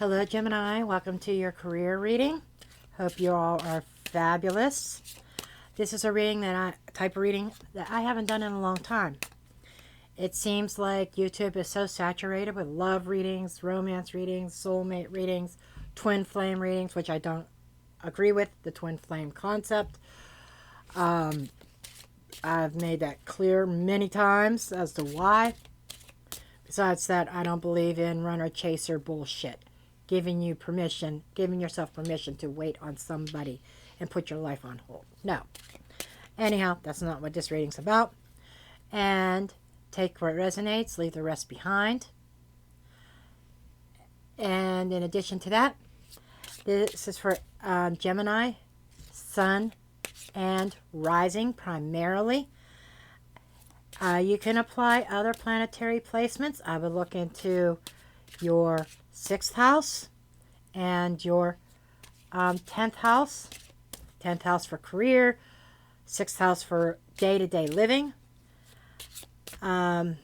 Hello, Gemini. Welcome to your career reading. Hope you all are fabulous. This is a type of reading that I haven't done in a long time. It seems like YouTube is so saturated with love readings, romance readings, soulmate readings, twin flame readings, which I don't agree with, the twin flame concept. I've made that clear many times as to why. Besides that, I don't believe in runner-chaser bullshit. Giving yourself permission to wait on somebody and put your life on hold. No. Anyhow, that's not what this reading's about. And take what resonates, leave the rest behind. And in addition to that, this is for Gemini, Sun, and Rising primarily. You can apply other planetary placements. I would look into your 6th house and your 10th house. 10th house for career, 6th house for day-to-day living. Your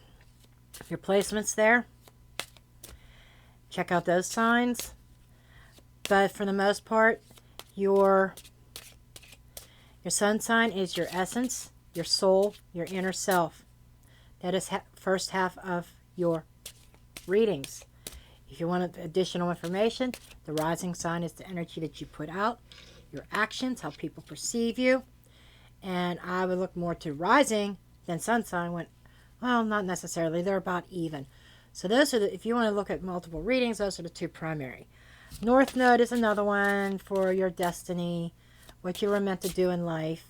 placements there. Check out those signs. But for the most part, your sun sign is your essence, your soul, your inner self. That is first half of your readings. If you want additional information, the rising sign is the energy that you put out, your actions, how people perceive you. And I would look more to rising than sun sign when, well, not necessarily. They're about even. So those are if you want to look at multiple readings, those are the two primary. North Node is another one for your destiny, what you were meant to do in life.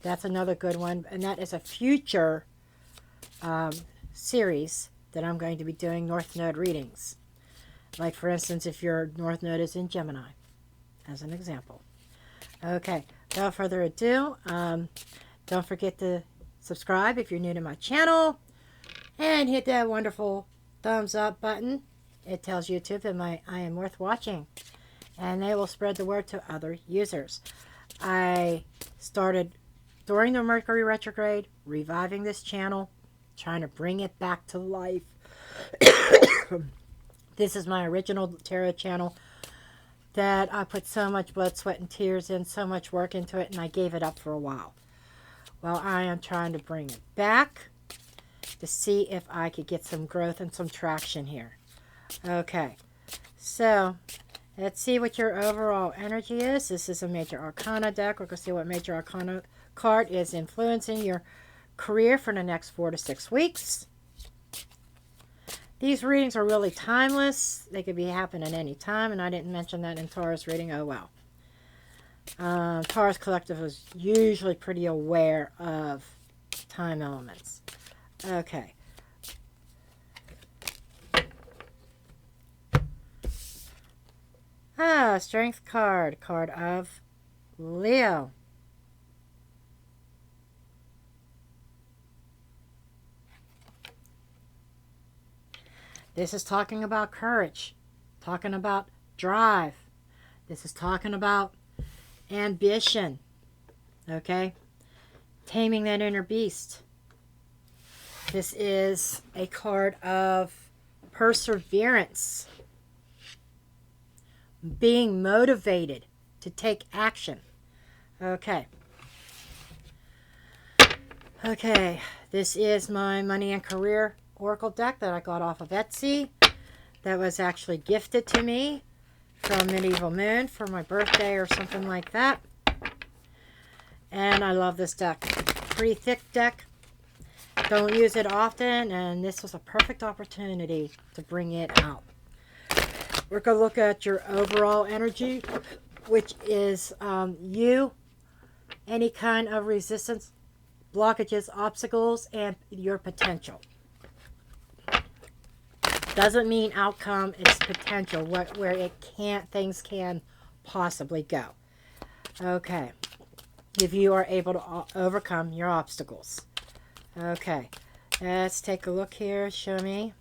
That's another good one. And that is a future series that I'm going to be doing North Node readings. Like, for instance, if your North Node is in Gemini, as an example. Okay, without further ado, don't forget to subscribe if you're new to my channel. And hit that wonderful thumbs up button. It tells YouTube that I am worth watching. And they will spread the word to other users. I started during the Mercury retrograde, reviving this channel, trying to bring it back to life. This is my original tarot channel that I put so much blood, sweat, and tears in, so much work into it, and I gave it up for a while. Well, I am trying to bring it back to see if I could get some growth and some traction here. Okay, so let's see what your overall energy is. This is a Major Arcana deck. We're going to see what Major Arcana card is influencing your career for the next 4 to 6 weeks. These readings are really timeless. They could be happening any time, and I didn't mention that in Taurus reading. Oh, well. Taurus Collective is usually pretty aware of time elements. Okay. Strength card. Card of Leo. This is talking about courage, talking about drive. This is talking about ambition, okay? Taming that inner beast. This is a card of perseverance, being motivated to take action, okay? Okay, this is my money and career Oracle deck that I got off of Etsy. That was actually gifted to me from Medieval Moon for my birthday or something like that. And I love this deck. Pretty thick deck. Don't use it often, and this was a perfect opportunity to bring it out. We're going to look at your overall energy, which is you, any kind of resistance, blockages, obstacles, and your potential. Doesn't mean outcome, it's potential, where things can possibly go. Okay. If you are able to overcome your obstacles. Okay. Let's take a look here. Show me.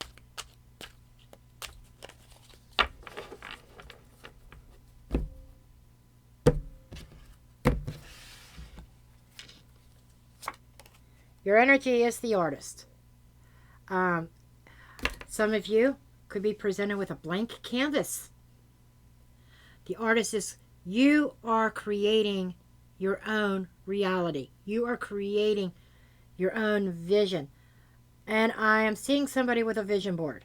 Your energy is the artist. Some of you could be presented with a blank canvas. The artist is, you are creating your own reality. You are creating your own vision. And I am seeing somebody with a vision board.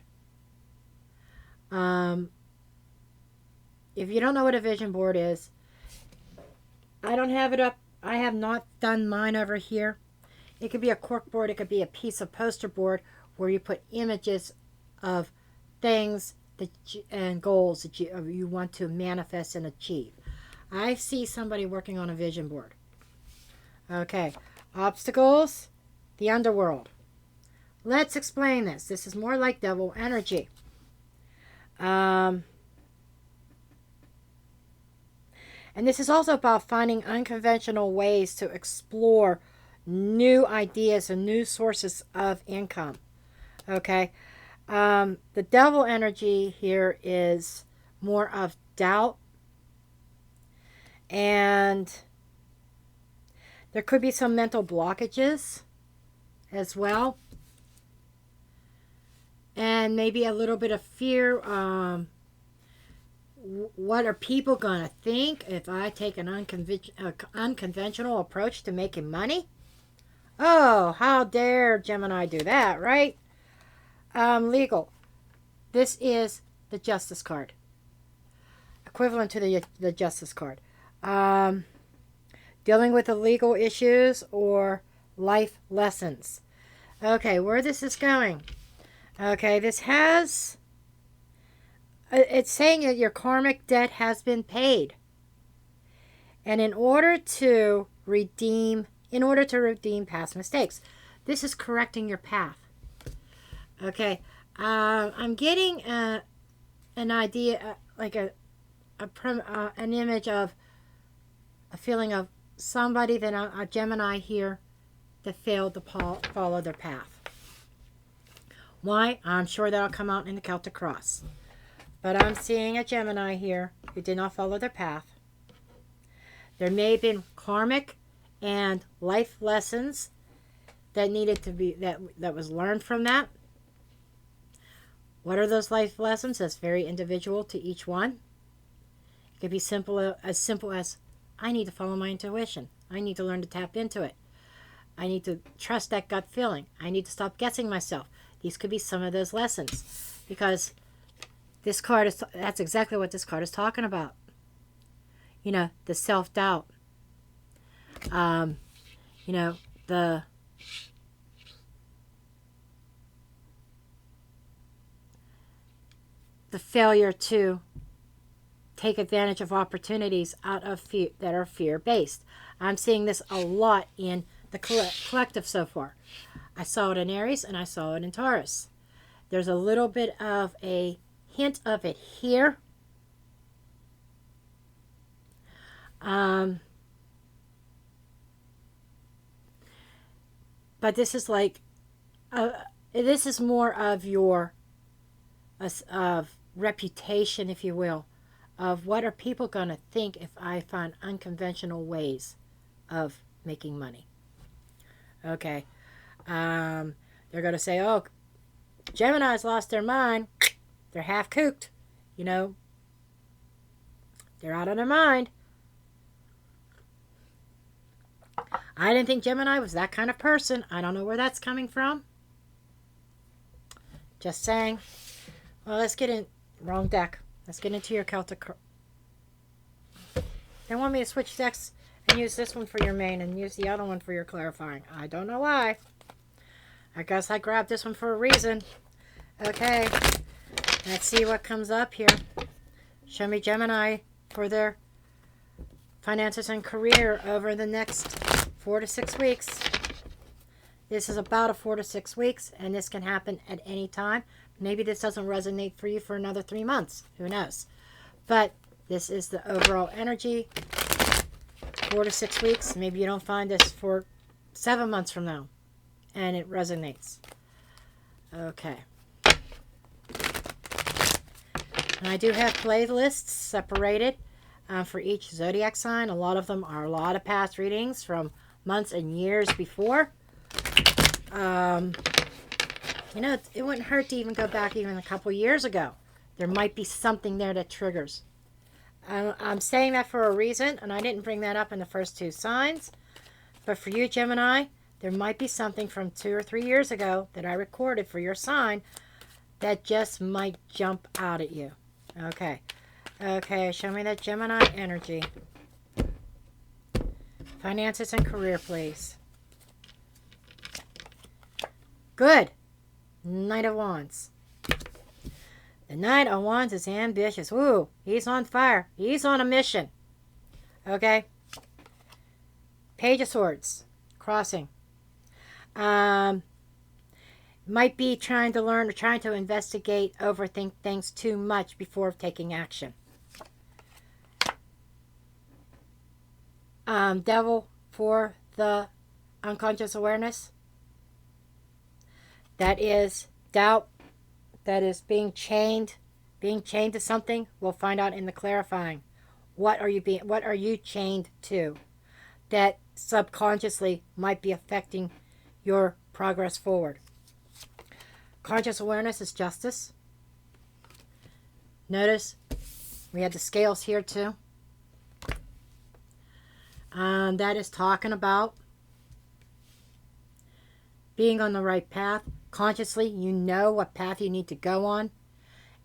If you don't know what a vision board is, I don't have it up. I have not done mine over here. It could be a cork board. It could be a piece of poster board where you put images of things and goals that you want to manifest and achieve. I see somebody working on a vision board. Okay. Obstacles, the underworld. Let's explain this. This is more like devil energy. And this is also about finding unconventional ways to explore new ideas and new sources of income. Okay. The devil energy here is more of doubt. And there could be some mental blockages as well. And maybe a little bit of fear. What are people going to think if I take an unconventional approach to making money? Oh, how dare Gemini do that, right? Legal. This is the Justice card. Equivalent to the Justice card. Dealing with the legal issues or life lessons. Okay, where this is going. Okay, this has... It's saying that your karmic debt has been paid. And in order to redeem past mistakes, this is correcting your path. Okay, I'm getting an idea, like an image of a feeling of somebody that a Gemini here that failed to follow their path. Why? I'm sure that'll come out in the Celtic Cross. But I'm seeing a Gemini here who did not follow their path. There may have been karmic and life lessons that needed to be that was learned from that. What are those life lessons? That's very individual to each one. It could be as simple as I need to follow my intuition. I need to learn to tap into it. I need to trust that gut feeling. I need to stop guessing myself. These could be some of those lessons, because this card that's exactly what this card is talking about. You know, the self-doubt. You know, the failure to take advantage of opportunities out of fear that are fear-based. I'm seeing this a lot in the collective so far. I saw it in Aries and I saw it in Taurus. There's a little bit of a hint of it here. But this is like, this is more of your of reputation, if you will, of what are people going to think if I find unconventional ways of making money. Okay. They're going to say, oh, Gemini's lost their mind. They're half cooked. You know, they're out of their mind. I didn't think Gemini was that kind of person. I don't know where that's coming from. Just saying. Well, let's get in. Wrong deck. Let's get into your Celtic. They want me to switch decks and use this one for your main and use the other one for your clarifying. I don't know why. I guess I grabbed this one for a reason. Okay. Let's see what comes up here. Show me Gemini for their finances and career over the next 4 to 6 weeks. This is about a 4 to 6 weeks, and this can happen at any time. Maybe this doesn't resonate for you for another 3 months. Who knows? But this is the overall energy. 4 to 6 weeks. Maybe you don't find this for 7 months from now, and it resonates. Okay. And I do have playlists separated for each zodiac sign. A lot of them are a lot of past readings from months and years before. You know, it wouldn't hurt to even go back even a couple years ago. There might be something there that triggers I'm saying that for a reason, and I didn't bring that up in the first two signs. But for you, Gemini, there might be something from 2 or 3 years ago that I recorded for your sign that just might jump out at you. Okay. Okay, show me that Gemini energy. Finances and career, please. Good. Knight of Wands. The Knight of Wands is ambitious. Woo, he's on fire. He's on a mission. Okay. Page of Swords. Crossing. Might be trying to learn or trying to investigate, overthink things too much before taking action. Devil for the unconscious awareness. That is doubt. That is being chained to something. We'll find out in the clarifying. What are you chained to that subconsciously might be affecting your progress forward? Conscious awareness is justice. Notice we had the scales here too. That is talking about being on the right path. Consciously, you know what path you need to go on.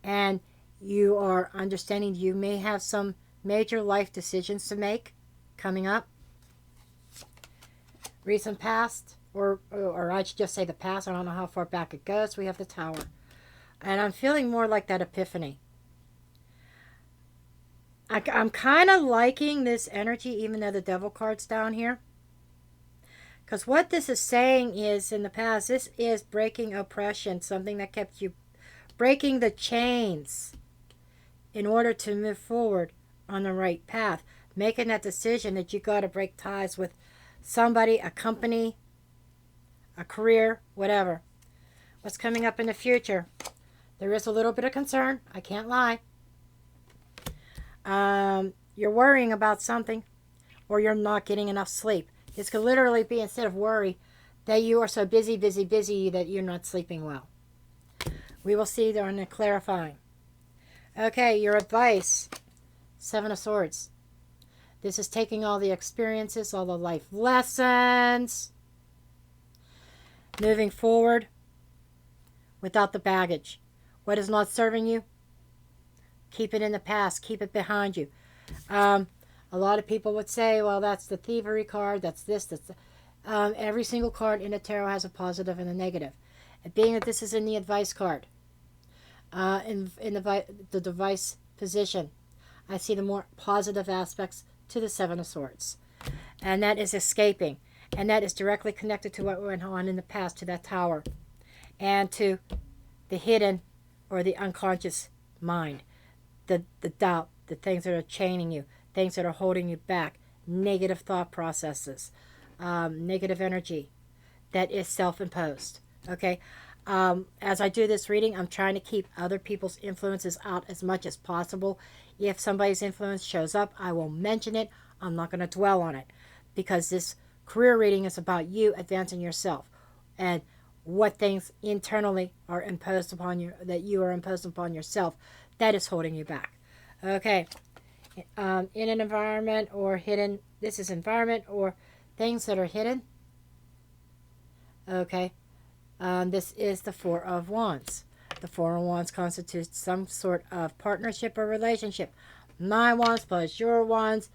And you are understanding you may have some major life decisions to make coming up. Recent past, or I should just say the past. I don't know how far back it goes. We have the Tower. And I'm feeling more like that epiphany. I'm kind of liking this energy, even though the Devil card's down here. Because what this is saying is, in the past, this is breaking oppression, something that kept you, breaking the chains in order to move forward on the right path. Making that decision that you got to break ties with somebody, a company, a career, whatever. What's coming up in the future? There is a little bit of concern. I can't lie. You're worrying about something, or you're not getting enough sleep. This could literally be, instead of worry, that you are so busy that you're not sleeping well. We will see during the clarifying. Okay, your advice. 7 of Swords. This is taking all the experiences, all the life lessons, moving forward without the baggage. What is not serving you, keep it in the past. Keep it behind you. A lot of people would say, well, that's the thievery card. That's this. That's every single card in the tarot has a positive and a negative. And being that this is in the advice card, in the device position, I see the more positive aspects to the 7 of Swords. And that is escaping. And that is directly connected to what went on in the past, to that Tower. And to the hidden or the unconscious mind. The doubt, the things that are chaining you, things that are holding you back, negative thought processes, negative energy that is self-imposed. Okay, as I do this reading, I'm trying to keep other people's influences out as much as possible. If somebody's influence shows up, I will mention it. I'm not going to dwell on it, because this career reading is about you advancing yourself and what things internally are imposed upon you, that you are imposed upon yourself, that is holding you back. Okay. In an environment or hidden, this is environment or things that are hidden. Okay. This is the 4 of Wands. The 4 of Wands constitutes some sort of partnership or relationship. My wands plus your wands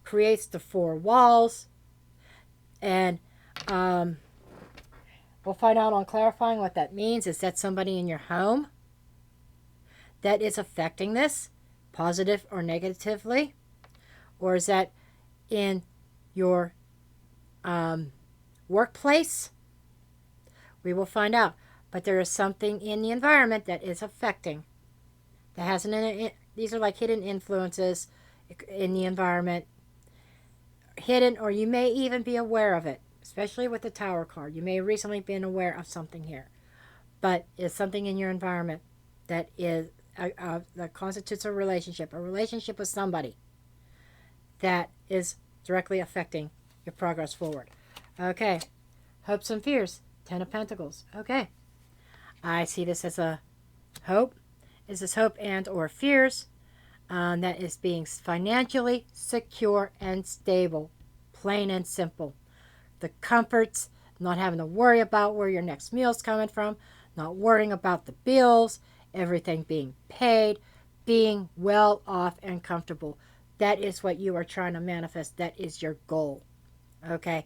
creates the 4 walls. And we'll find out on clarifying what that means. Is that somebody in your home that is affecting this, positive or negatively? Or is that in your workplace? We will find out. But there is something in the environment that is affecting. That has these are like hidden influences in the environment. Hidden, or you may even be aware of it. Especially with the Tower card. You may have recently been aware of something here. But it's something in your environment that is that constitutes a relationship with somebody that is directly affecting your progress forward. Okay. Hopes and fears. 10 of Pentacles. Okay. I see this as a hope. Is this hope and or fears? that is being financially secure and stable, plain and simple. The comforts, not having to worry about where your next meal's coming from, not worrying about the bills, everything being paid, being well off and comfortable. That is what you are trying to manifest. That is your goal. Okay?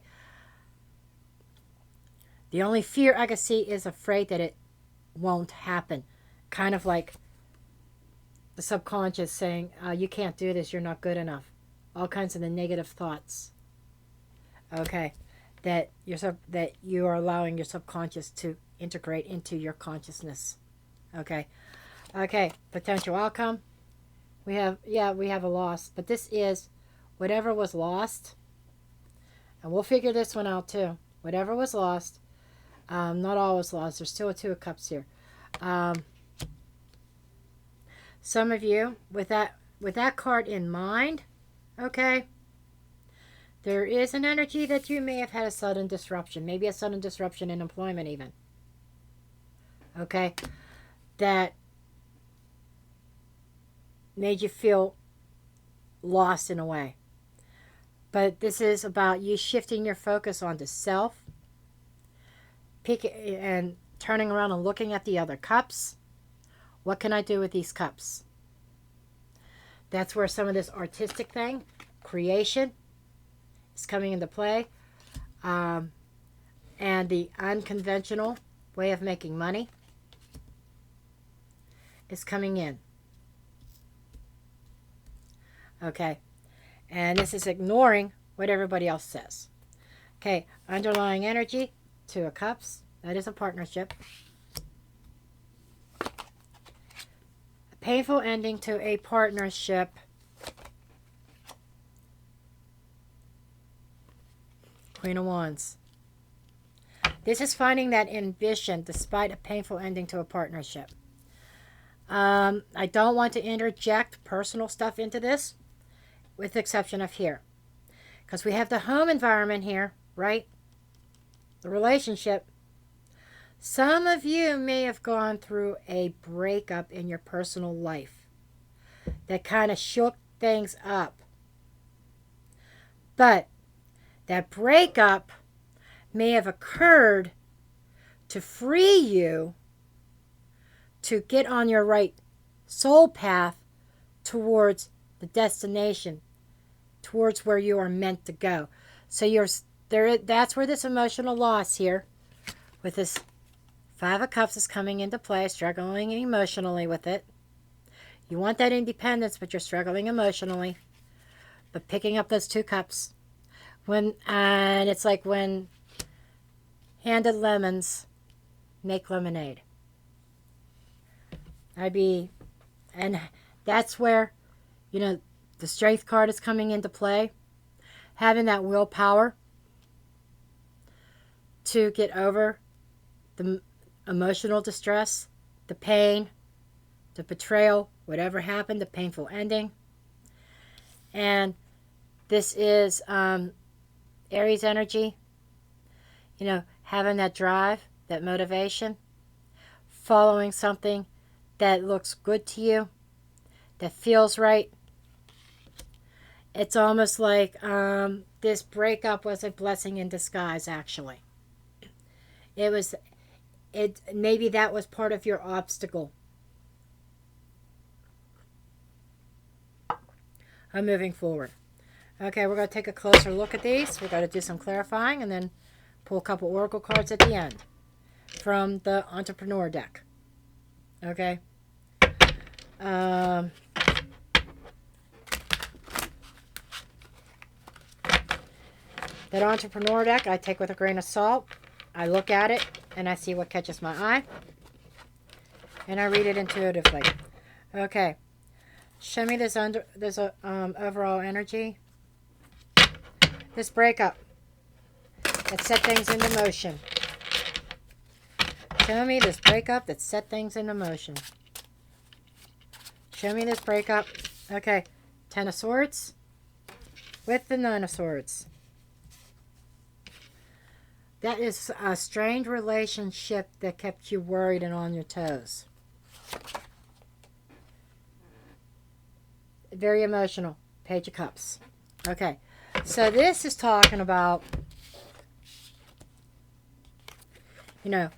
The only fear I can see is afraid that it won't happen. Kind of like the subconscious saying, you can't do this, you're not good enough. All kinds of the negative thoughts. Okay? That you are allowing your subconscious to integrate into your consciousness. Okay? Okay, potential outcome. We have a loss, but this is whatever was lost, and we'll figure this one out too. Whatever was lost, not all was lost. There's still a Two of Cups here. Some of you, with that card in mind, okay, there is an energy that you may have had a sudden disruption, maybe a sudden disruption in employment even. Okay, that made you feel lost in a way. But this is about you shifting your focus onto self, and turning around and looking at the other cups. What can I do with these cups? That's where some of this artistic thing, creation, is coming into play. And the unconventional way of making money is coming in. Okay, and this is ignoring what everybody else says. Okay, underlying energy, Two of Cups. That is a partnership. A painful ending to a partnership. Queen of Wands. This is finding that ambition despite a painful ending to a partnership. I don't want to interject personal stuff into this, with the exception of here. Because we have the home environment here, right? The relationship. Some of you may have gone through a breakup in your personal life that kind of shook things up. But that breakup may have occurred to free you to get on your right soul path towards the destination, towards where you are meant to go. So that's where this emotional loss here with this Five of Cups is coming into play, struggling emotionally with it. You want that independence, but you're struggling emotionally. But picking up those Two Cups, and it's like when handed lemons make lemonade. And that's where, the Strength card is coming into play. Having that willpower to get over the emotional distress, the pain, the betrayal, whatever happened, the painful ending. And this is Aries energy. Having that drive, that motivation, following something that looks good to you, that feels right. It's almost like this breakup was a blessing in disguise, actually. Maybe that was part of your obstacle. I'm moving forward. Okay, we're going to take a closer look at these. We're going to do some clarifying and then pull a couple oracle cards at the end from the Entrepreneur deck. Okay. That Entrepreneur deck I take with a grain of salt. I look at it and I see what catches my eye. And I read it intuitively. Okay. Show me this overall energy. This breakup that set things into motion. Show me this breakup that set things into motion. Show me this breakup. Okay. Ten of Swords with the Nine of Swords. That is a strained relationship that kept you worried and on your toes. very emotional. Page of Cups. Okay. So this is talking about, you know,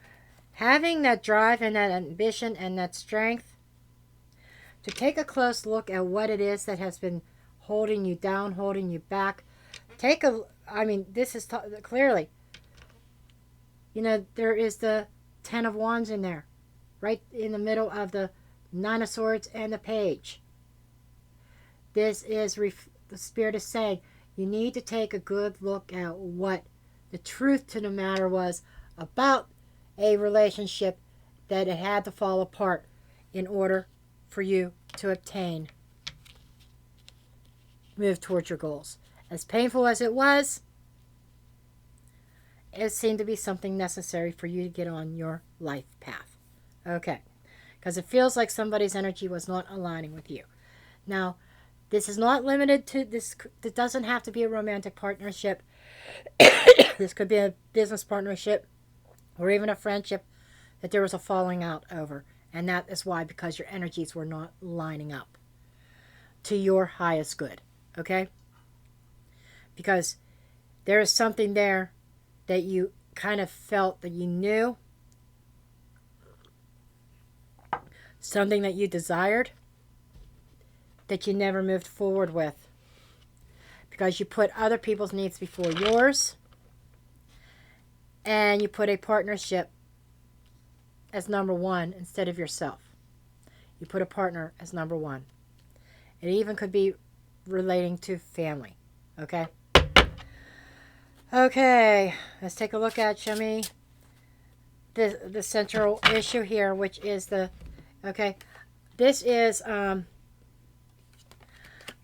having that drive and that ambition and that strength to take a close look at what it is that has been holding you down, holding you back. This is clearly, there is the Ten of Wands in there, right in the middle of the Nine of Swords and the Page. This is, the Spirit is saying, you need to take a good look at what the truth to the matter was about a relationship that it had to fall apart in order for you to move towards your goals. As painful as it was, it seemed to be something necessary for you to get on your life path. Okay. Because it feels like somebody's energy was not aligning with you. Now, this is not limited to this. It doesn't have to be a romantic partnership. This could be a business partnership or even a friendship that there was a falling out over. And that is why, because your energies were not lining up to your highest good. Okay? Because there is something there that you kind of felt that you knew. Something that you desired that you never moved forward with. Because you put other people's needs before yours. And you put a partnership as number one instead of yourself. You put a partner as number one. It even could be relating to family. Okay? Okay. Let's take a look at, show me, the central issue here, which is the, okay, this is,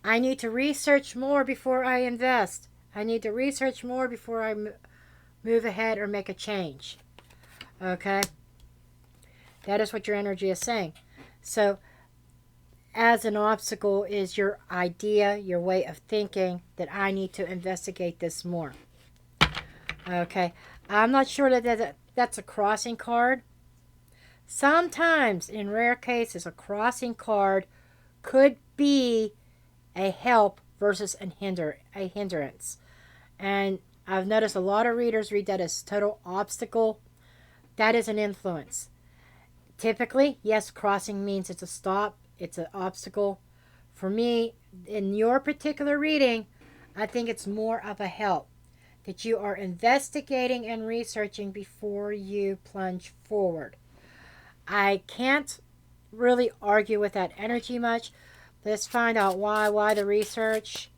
I need to research more before I invest. I need to research more before I move ahead or make a change. Okay? That is what your energy is saying. So, as an obstacle is your idea, your way of thinking that I need to investigate this more. Okay? I'm not sure that that's a crossing card. Sometimes, in rare cases, a crossing card could be a help versus a hindrance. And I've noticed a lot of readers read that as total obstacle. That is an influence. Typically, yes, crossing means it's a stop. It's an obstacle. For me, in your particular reading, I think it's more of a help. That you are investigating and researching before you plunge forward. I can't really argue with that energy much. Let's find out why. Why the research?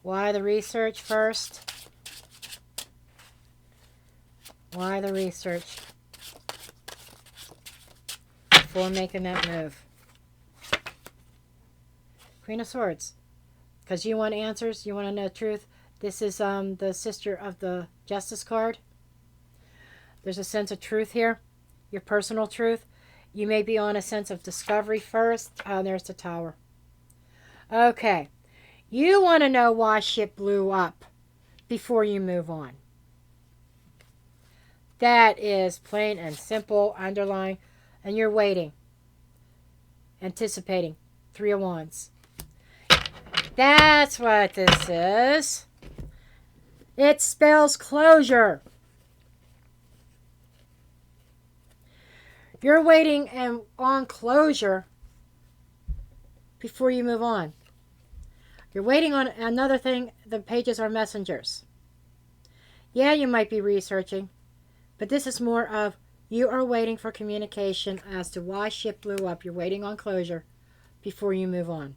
Why the research first? Why the research before making that move? Queen of Swords. Because you want answers. You want to know truth. This is the sister of the Justice card. There's a sense of truth here. Your personal truth. You may be on a sense of discovery first. There's the Tower. Okay. You want to know why ship blew up before you move on. That is plain and simple, underlying, and you're waiting, anticipating. Three of Wands. That's what this is. It spells closure. You're waiting on closure before you move on. You're waiting on another thing. The pages are messengers. Yeah, you might be researching, but this is more of you are waiting for communication as to why ship blew up. You're waiting on closure before you move on.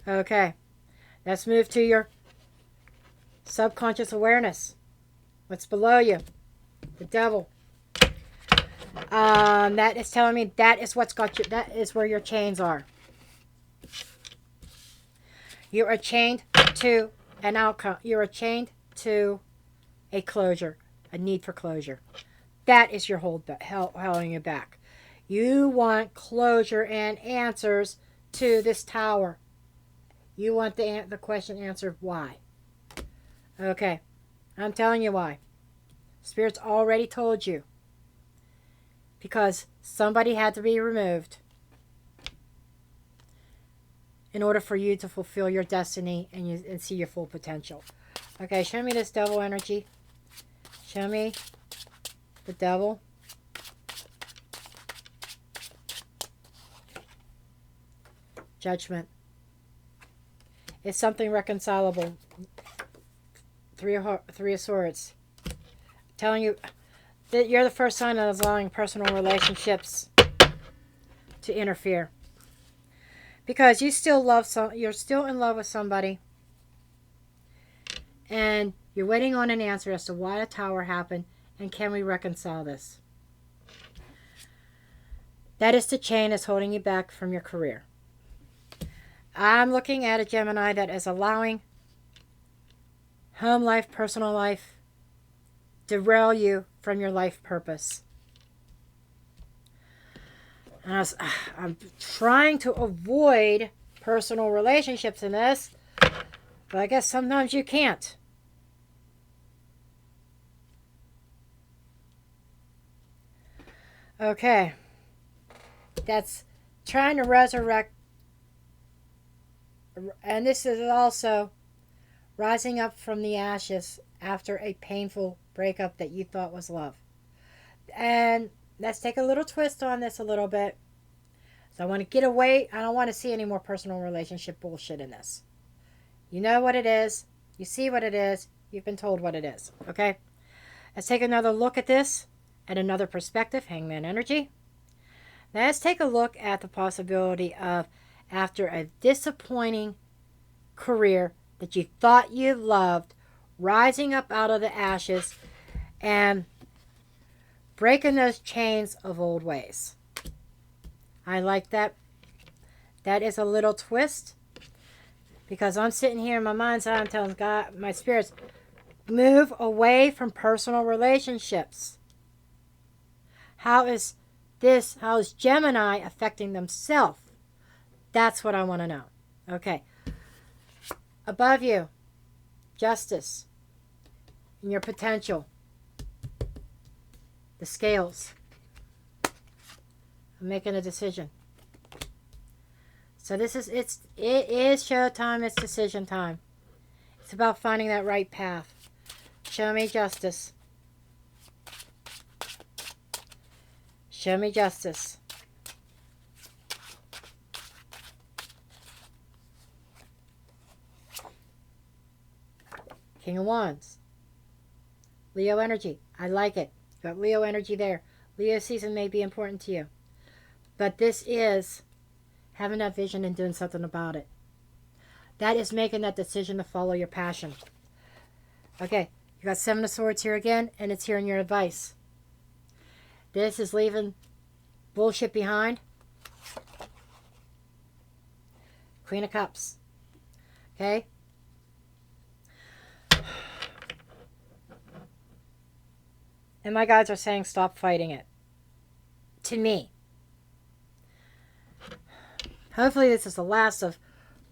Okay, let's move to your subconscious awareness. What's below you? The Devil. That is telling me that is what's got you. That is where your chains are. You are chained to an outcome. You are chained to a closure, a need for closure. That is your holding you back. You want closure and answers to this Tower. You want the question answered why. Okay, I'm telling you why. Spirit's already told you. Because somebody had to be removed. in order for you to fulfill your destiny and see your full potential. Okay, show me this devil energy. Show me the devil. Judgment. It's something reconcilable. Three of Swords. Telling you that you're the first sign that is allowing personal relationships to interfere. Because you still love you're still in love with somebody. And you're waiting on an answer as to why the Tower happened and can we reconcile this. That is the chain that's holding you back from your career. I'm looking at a Gemini that is allowing home life, personal life, derail you from your life purpose. And I'm trying to avoid personal relationships in this, but I guess sometimes you can't. Okay. That's trying to resurrect. And this is also rising up from the ashes after a painful breakup that you thought was love. And let's take a little twist on this a little bit. So I want to get away. I don't want to see any more personal relationship bullshit in this. You know what it is. You see what it is. You've been told what it is. Okay? Let's take another look at this at another perspective. Hangman energy. Now let's take a look at the possibility of, after a disappointing career that you thought you loved, rising up out of the ashes and breaking those chains of old ways. I like that. That is a little twist, because I'm sitting here in my mind's eye, I'm telling God, my spirits, move away from personal relationships. How is Gemini affecting themselves? That's what I want to know. Okay. Above you, justice and your potential. The scales. I'm making a decision. So it is show time, it's decision time. It's about finding that right path. Show me justice. Show me justice. King of Wands. Leo energy. I like it. You got Leo energy there. Leo season may be important to you. But this is having that vision and doing something about it. That is making that decision to follow your passion. Okay. You got Seven of Swords here again, and it's here in your advice. This is leaving bullshit behind. Queen of Cups. Okay? And my guides are saying stop fighting it. To me. Hopefully this is the last of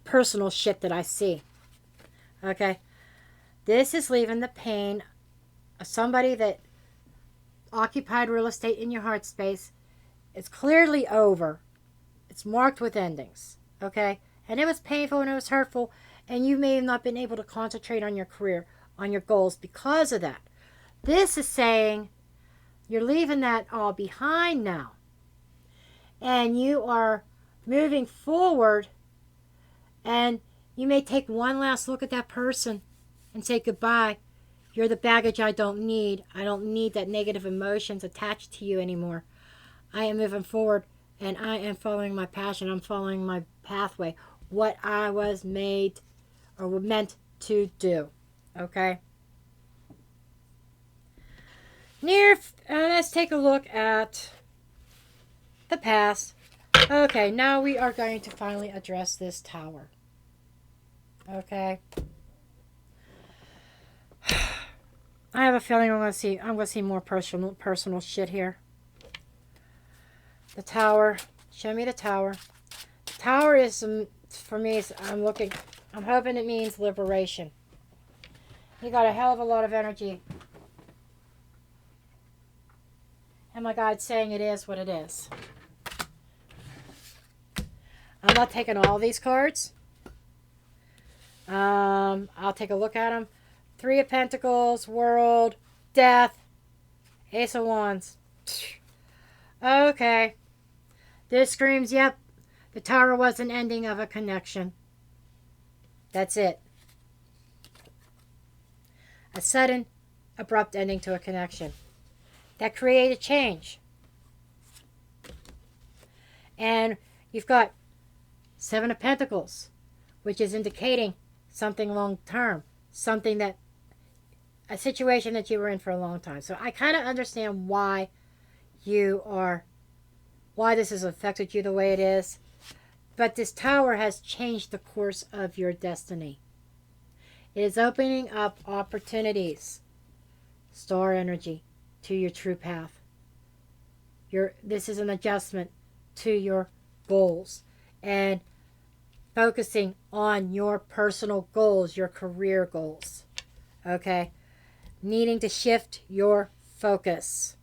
personal shit that I see. Okay? This is leaving the pain of somebody that occupied real estate in your heart space. It's clearly over. It's marked with endings. Okay? And it was painful and it was hurtful. And you may have not been able to concentrate on your career, on your goals because of that. This is saying you're leaving that all behind now. And you are moving forward. And you may take one last look at that person and say goodbye. You're the baggage I don't need. I don't need that negative emotions attached to you anymore. I am moving forward and I am following my passion. I'm following my pathway. What I was made or meant to do. Okay? Let's take a look at the past. Okay, now we are going to finally address this Tower. Okay? I have a feeling I'm gonna see more personal shit here. The Tower. Show me the Tower. The Tower is, for me, I'm hoping it means liberation. You got a hell of a lot of energy. And my guide's saying it is what it is. I'm not taking all these cards. I'll take a look at them. Three of Pentacles, World, Death, Ace of Wands. Okay. This screams, yep, the Tower was an ending of a connection. That's it. A sudden, abrupt ending to a connection. That created change. And you've got Seven of Pentacles, which is indicating something long term. Something that, a situation that you were in for a long time. So I kind of understand why this has affected you the way it is. But this Tower has changed the course of your destiny. It is opening up opportunities, star energy, to your true path. This is an adjustment to your goals and focusing on your personal goals, your career goals. Okay? Needing to shift your focus.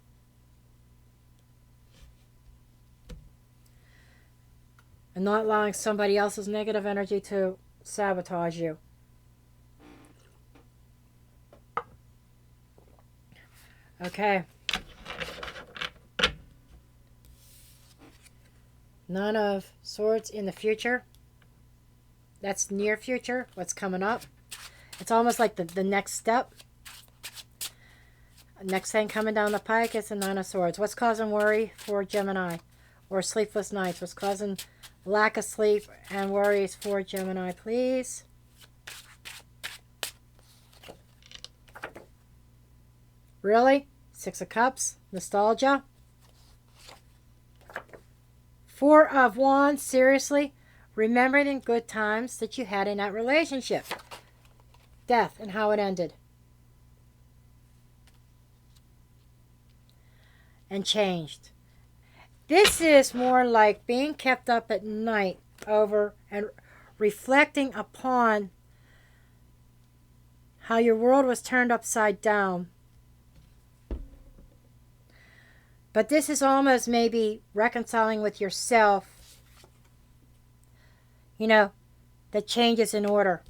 And not allowing somebody else's negative energy to sabotage you. Okay. Nine of Swords in the future. That's near future, what's coming up. It's almost like the next step. Next thing coming down the pike is the Nine of Swords. What's causing worry for Gemini? Or sleepless nights? What's causing lack of sleep and worries for Gemini, please? Really? Six of Cups. Nostalgia. Four of Wands. Seriously? Remembering good times that you had in that relationship. Death and how it ended. And changed. This is more like being kept up at night over and reflecting upon how your world was turned upside down. But this is almost maybe reconciling with yourself. You know, the changes in order.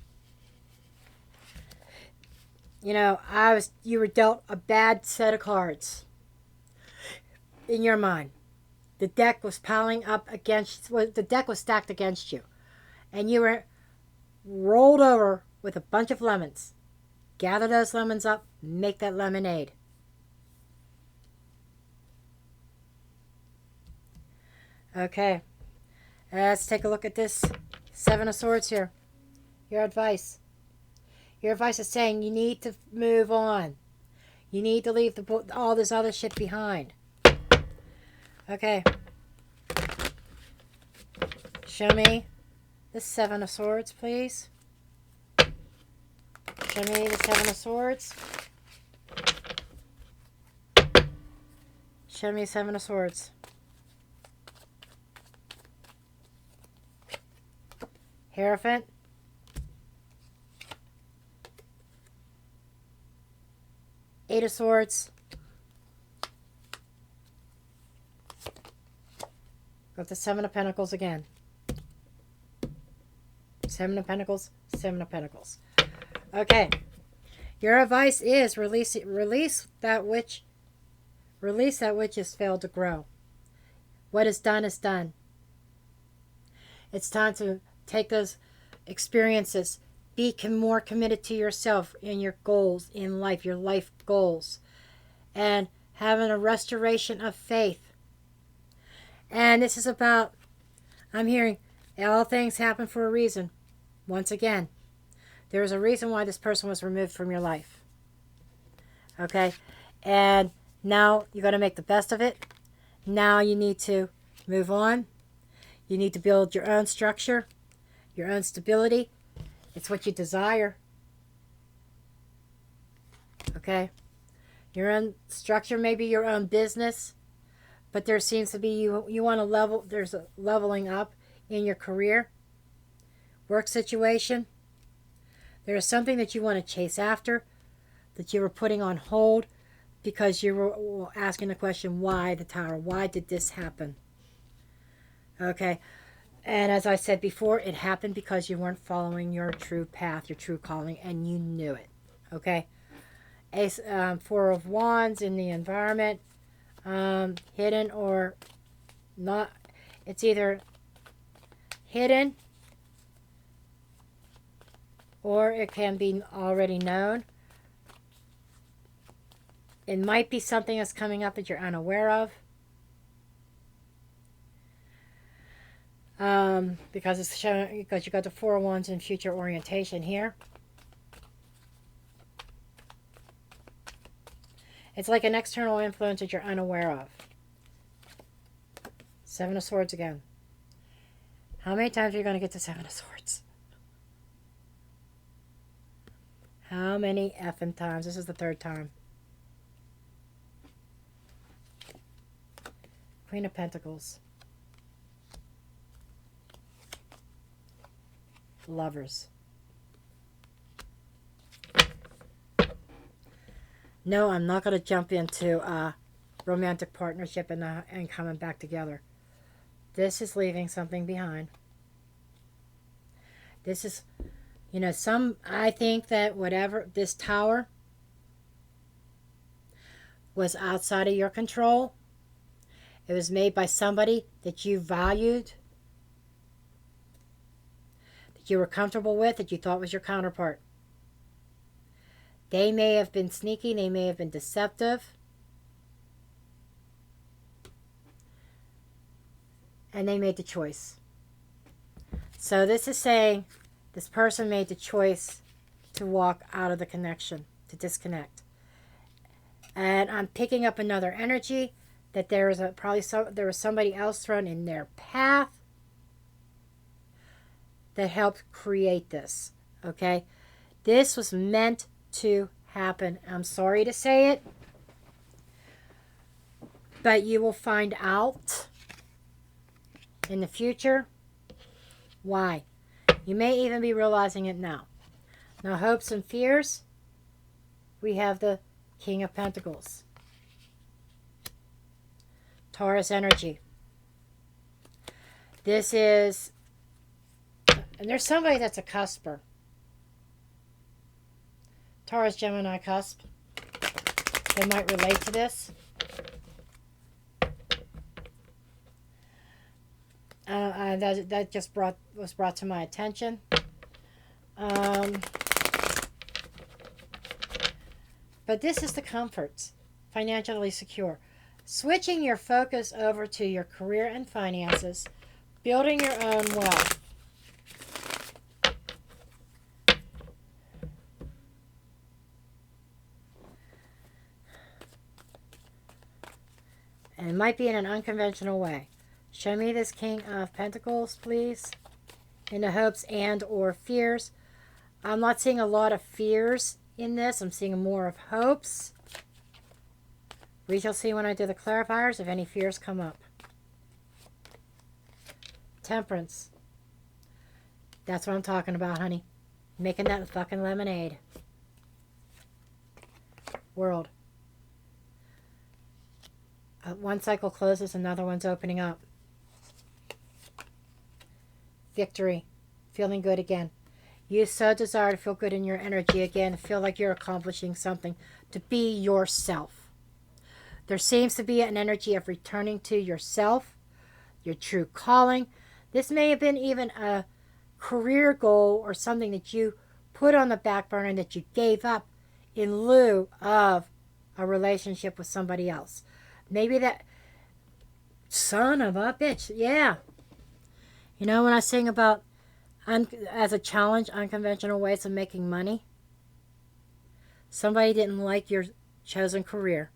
You know, you were dealt a bad set of cards in your mind. The deck was piling up the deck was stacked against you. And you were rolled over with a bunch of lemons. Gather those lemons up, make that lemonade. Okay. Let's take a look at this Seven of Swords here. Your advice. Your advice is saying you need to move on. You need to leave all this other shit behind. Okay. Show me the Seven of Swords, please. Show me the Seven of Swords. Show me Seven of Swords. Hierophant. Eight of Swords. Got the Seven of Pentacles again. Seven of Pentacles, Seven of Pentacles. Okay. Your advice is release that which has failed to grow. What is done is done. It's time to take those experiences. Be more committed to yourself and your goals in life, your life goals. And having a restoration of faith. And this is about, I'm hearing, all things happen for a reason. Once again, there is a reason why this person was removed from your life. Okay? And now you're going to make the best of it. Now you need to move on. You need to build your own structure, your own stability. It's what you desire. Okay? Your own structure, maybe your own business. But there seems to be, you want to level, there's a leveling up in your career, work situation. There is something that you want to chase after, that you were putting on hold because you were asking the question, why the Tower? Why did this happen? Okay. And as I said before, it happened because you weren't following your true path, your true calling, and you knew it. Okay? Ace, Four of Wands in the environment, hidden or not. It's either hidden or it can be already known. It might be something that's coming up that you're unaware of. Because it's showing, because you got the Four of Wands in future orientation here. It's like an external influence that you're unaware of. Seven of Swords again. How many times are you going to get the Seven of Swords? How many effing times? This is the third time. Queen of Pentacles. Lovers. No, I'm not going to jump into a romantic partnership and coming back together. This is leaving something behind. This is, you know, I think that whatever, this tower was outside of your control. It was made by somebody that you valued, that you were comfortable with, that you thought was your counterpart. They may have been sneaky, they may have been deceptive, and they made the choice. So this is saying this person made the choice to walk out of the connection, to disconnect. And I'm picking up another energy that there is there was somebody else thrown in their path that helped create this. Okay, this was meant to happen. I'm sorry to say it, but you will find out in the future why. You may even be realizing it now. Now, hopes and fears, we have the King of Pentacles. Taurus energy. This is, and there's somebody that's a cusper. Taurus, Gemini cusp. They might relate to this. That just was brought to my attention. But this is the comforts. Financially secure. Switching your focus over to your career and finances. Building your own wealth. And it might be in an unconventional way. Show me this King of Pentacles, please. In the hopes and or fears. I'm not seeing a lot of fears in this. I'm seeing more of hopes. We shall see when I do the clarifiers if any fears come up. Temperance. That's what I'm talking about, honey. Making that fucking lemonade. World. One cycle closes, another one's opening up. Victory. Feeling good again. You so desire to feel good in your energy again. Feel like you're accomplishing something. To be yourself. There seems to be an energy of returning to yourself. Your true calling. This may have been even a career goal or something that you put on the back burner that you gave up in lieu of a relationship with somebody else. Maybe that son of a bitch. Yeah. You know when I sing about as a challenge, unconventional ways of making money? Somebody didn't like your chosen career.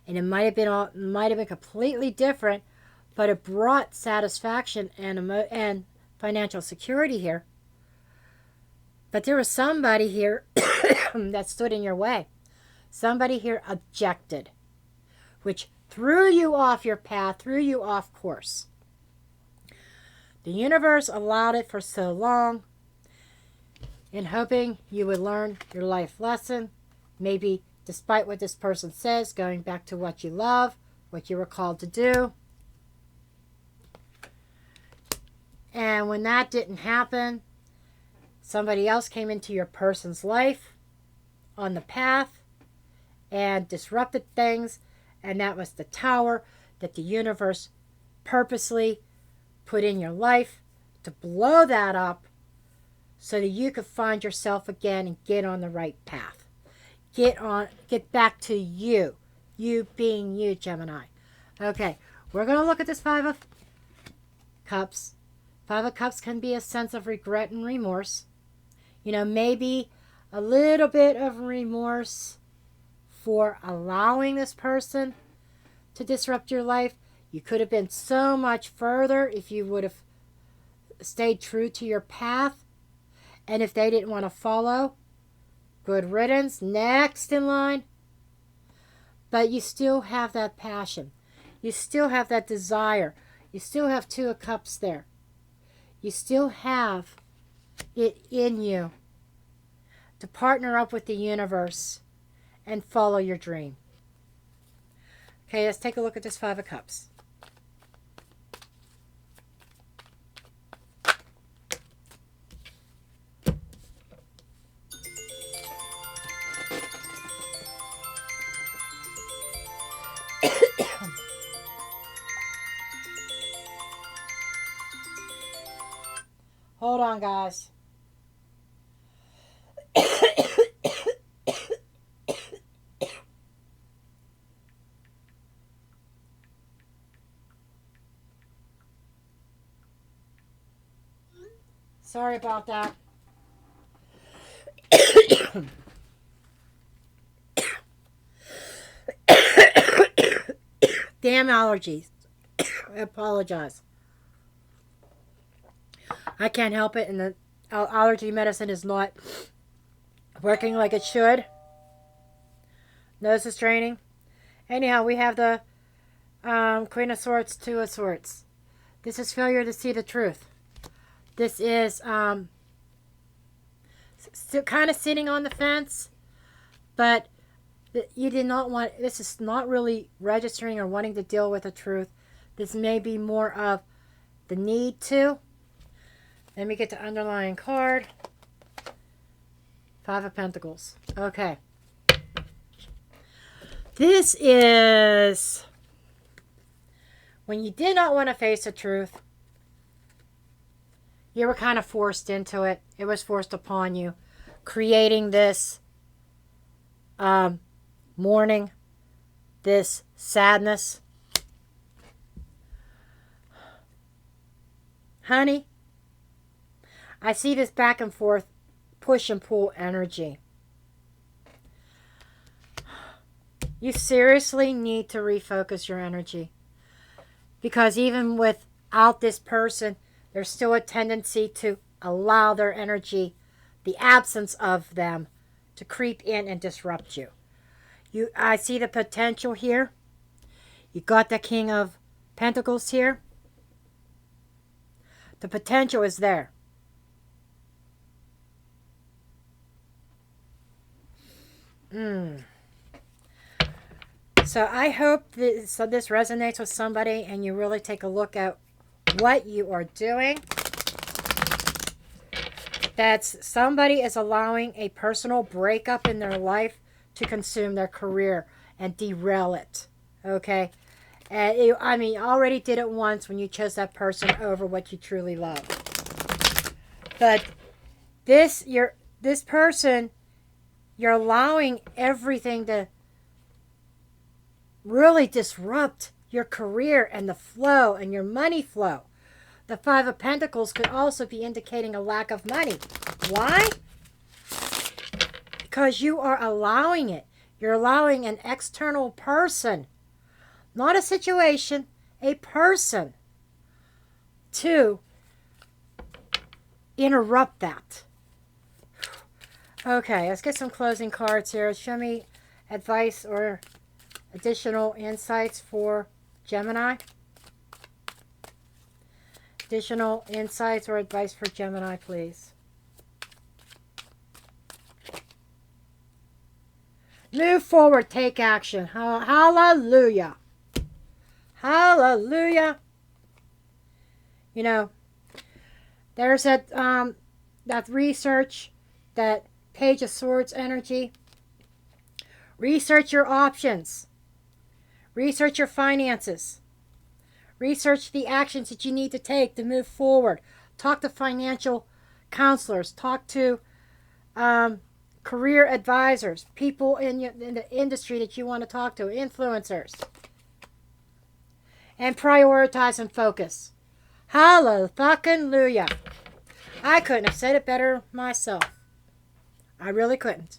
And it might have been completely different, but it brought satisfaction and financial security here. But there was somebody here that stood in your way. Somebody here objected, which threw you off your path, threw you off course. The universe allowed it for so long in hoping you would learn your life lesson. Maybe despite what this person says, going back to what you love, what you were called to do. And when that didn't happen, somebody else came into your person's life on the path and disrupted things. And that was the tower that the universe purposely put in your life to blow that up so that you could find yourself again and get on the right path. Get back to you. You being you, Gemini. Okay, we're going to look at this Five of Cups. Five of Cups can be a sense of regret and remorse. You know, maybe a little bit of remorse for allowing this person to disrupt your life. You could have been so much further if you would have stayed true to your path. And if they didn't want to follow, good riddance, next in line. But you still have that passion. You still have that desire. You still have Two of Cups there. You still have it in you to partner up with the universe and follow your dream. Okay, let's take a look at this Five of Cups. Hold on, guys. Sorry about that. Damn allergies. I apologize. I can't help it, and the allergy medicine is not working like it should. Nose is draining. Anyhow, we have the Queen of Swords, Two of Swords. This is failure to see the truth. This is still kind of sitting on the fence, but you did not want. This is not really registering or wanting to deal with the truth. This may be more of the need to. Let me get the underlying card. Five of Pentacles. Okay. This is when you did not want to face the truth. You were kind of forced into it. It was forced upon you. Creating this mourning, this sadness. Honey, I see this back and forth push and pull energy. You seriously need to refocus your energy. Because even without this person, there's still a tendency to allow their energy, the absence of them, to creep in and disrupt you. I see the potential here. You got the King of Pentacles here. The potential is there. So I hope this resonates with somebody and you really take a look at what you are doing. That somebody is allowing a personal breakup in their life to consume their career and derail it. Okay? And you already did it once when you chose that person over what you truly love. But this person, you're allowing everything to really disrupt your career and the flow and your money flow. The Five of Pentacles could also be indicating a lack of money. Why? Because you are allowing it. You're allowing an external person, not a situation, a person, to interrupt that. Okay, let's get some closing cards here. Show me advice or additional insights for Gemini. Additional insights or advice for Gemini, please. Move forward, take action. Hallelujah. Hallelujah. You know, There's that research, that Page of Swords energy. Research your options. Research your finances. Research the actions that you need to take to move forward. Talk to financial counselors. Talk to career advisors. People in the industry that you want to talk to. Influencers. And prioritize and focus. Hallelujah. I couldn't have said it better myself. I really couldn't.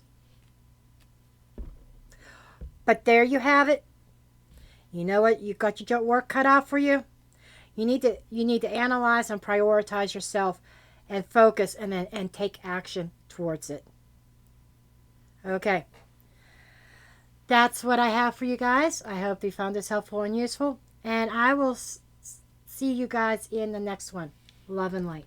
But there you have it. You know what? You've got your work cut out for you. You need to analyze and prioritize yourself and focus and take action towards it. Okay. That's what I have for you guys. I hope you found this helpful and useful. And I will see you guys in the next one. Love and light.